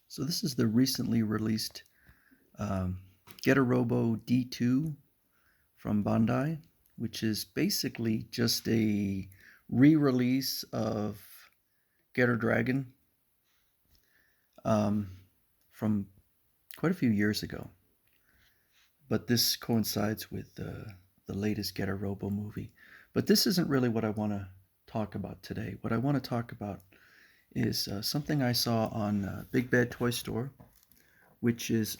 So this is the recently released um, Robo D2 from Bandai, which is basically just a re-release of Getter Dragon um, from quite a few years ago. But this coincides with the latest Robo movie. But this isn't really what I want to talk about today. What I want to talk about is something I saw on Big Bad Toy Store, which is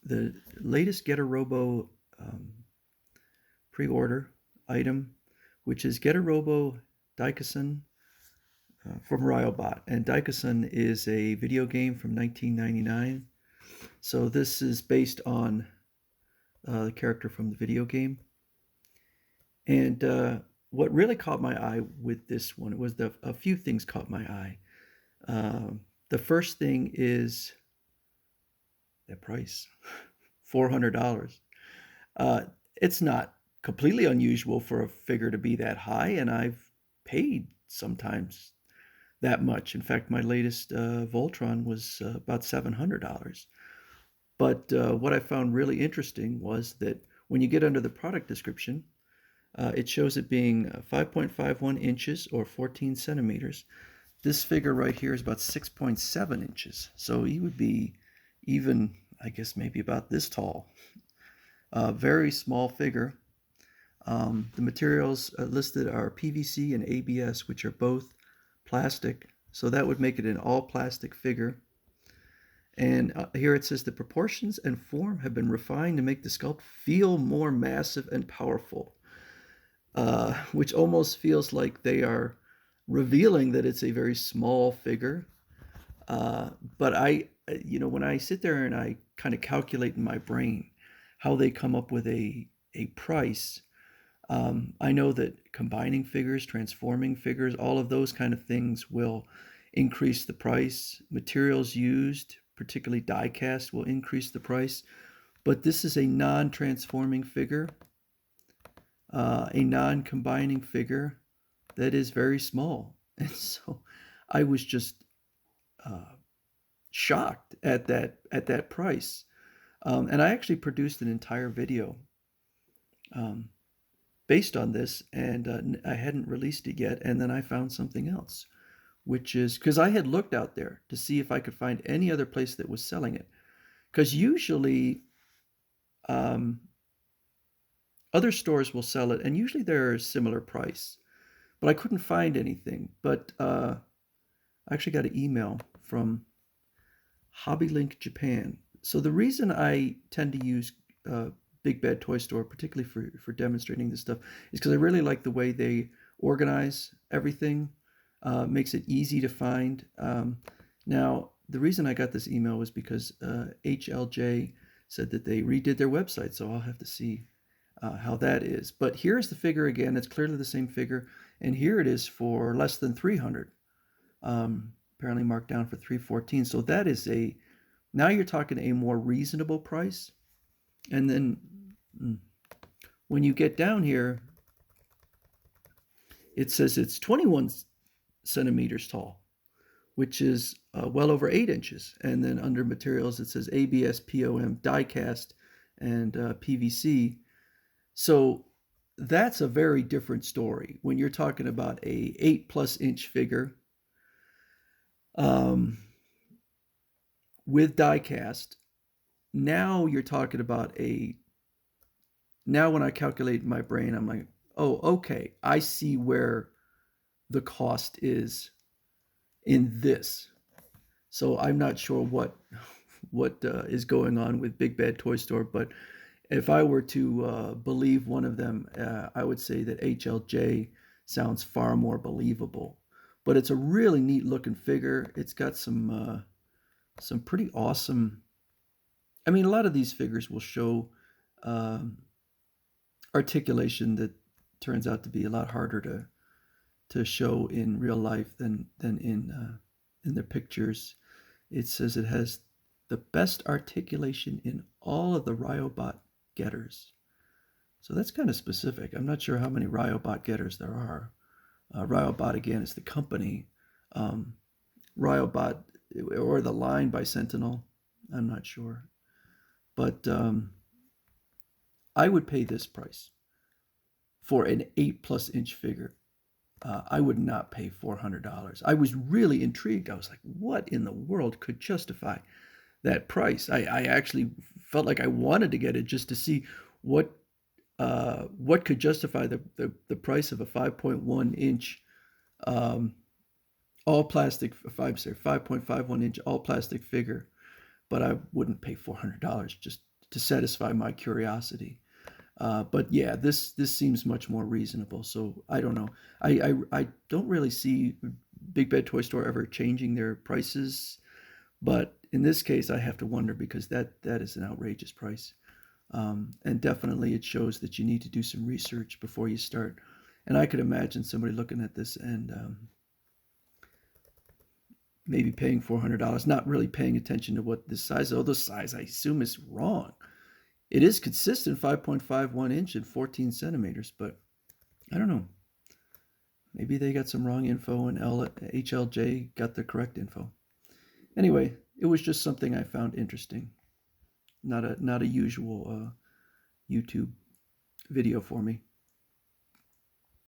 the latest Get a Robo um, pre-order item, which is Get a Robo Daikessen from RIOBOT. And Daikessen is a video game from 1999. So this is based on the character from the video game. And what really caught my eye with this one was a few things caught my eye. The first thing is the price, $400. It's not completely unusual for a figure to be that high, and I've paid sometimes that much. In fact, my latest Voltron was about $700. But what I found really interesting was that when you get under the product description, it shows it being 5.51 inches or 14 centimeters. This figure right here is about 6.7 inches. So he would be even, I guess, maybe about this tall. Very small figure. The materials listed are PVC and ABS, which are both plastic. So that would make it an all plastic figure. And here it says the proportions and form have been refined to make the sculpt feel more massive and powerful, which almost feels like they are revealing that it's a very small figure. But when I sit there and I kind of calculate in my brain how they come up with a price, I know that combining figures, transforming figures, all of those kind of things will increase the price. Materials used, particularly die cast, will increase the price. But this is a non-transforming figure, a non-combining figure that is very small. And so I was just shocked at that price. And I actually produced an entire video um, based on this, and I hadn't released it yet. And then I found something else, which is because I had looked out there to see if I could find any other place that was selling it. Because usually um, other stores will sell it, and usually they're a similar price. But I couldn't find anything. But I actually got an email from HobbyLink Japan. So the reason I tend to use Big Bad Toy Store, particularly for demonstrating this stuff, is because I really like the way they organize everything. Makes it easy to find. Now, the reason I got this email was because HLJ said that they redid their website, so I'll have to see how that is. But here's the figure again. It's clearly the same figure, and here it is for less than 300. Apparently marked down for 314. So that is now you're talking a more reasonable price. And then when you get down here, it says it's 21 centimeters tall, which is well over 8 inches. And then under materials, it says ABS, POM, die cast, and PVC. So that's a very different story when you're talking about a 8+ inch figure with die cast. Now you're talking about now when I calculate in my brain, I'm like, oh, okay, I see where the cost is in this. So I'm not sure what is going on with Big Bad Toy Store, but if I were to believe one of them, I would say that HLJ sounds far more believable. But it's a really neat looking figure. It's got some pretty awesome. I mean, a lot of these figures will show articulation that turns out to be a lot harder to show in real life than in the pictures. It says it has the best articulation in all of the RIOBOT getters. So that's kind of specific. I'm not sure how many RIOBOT getters there are. RIOBOT, again, is the company. RIOBOT or the line by Sentinel. I'm not sure, but I would pay this price for an 8+ inch figure. I would not pay $400. I was really intrigued. I was like, what in the world could justify that price? I actually felt like I wanted to get it just to see what what could justify the price of a 5.1 inch um, all plastic 5.51 inch all plastic figure, but I wouldn't pay $400 just to satisfy my curiosity. But yeah, this seems much more reasonable. So I don't know. I don't really see Big Bad Toy Store ever changing their prices, but in this case, I have to wonder because that is an outrageous price. And definitely it shows that you need to do some research before you start. And I could imagine somebody looking at this and maybe paying $400, not really paying attention to what this size, although the size I assume is wrong. It is consistent 5.51 inch and 14 centimeters, but I don't know. Maybe they got some wrong info and HLJ got the correct info. Anyway, it was just something I found interesting. Not a usual YouTube video for me.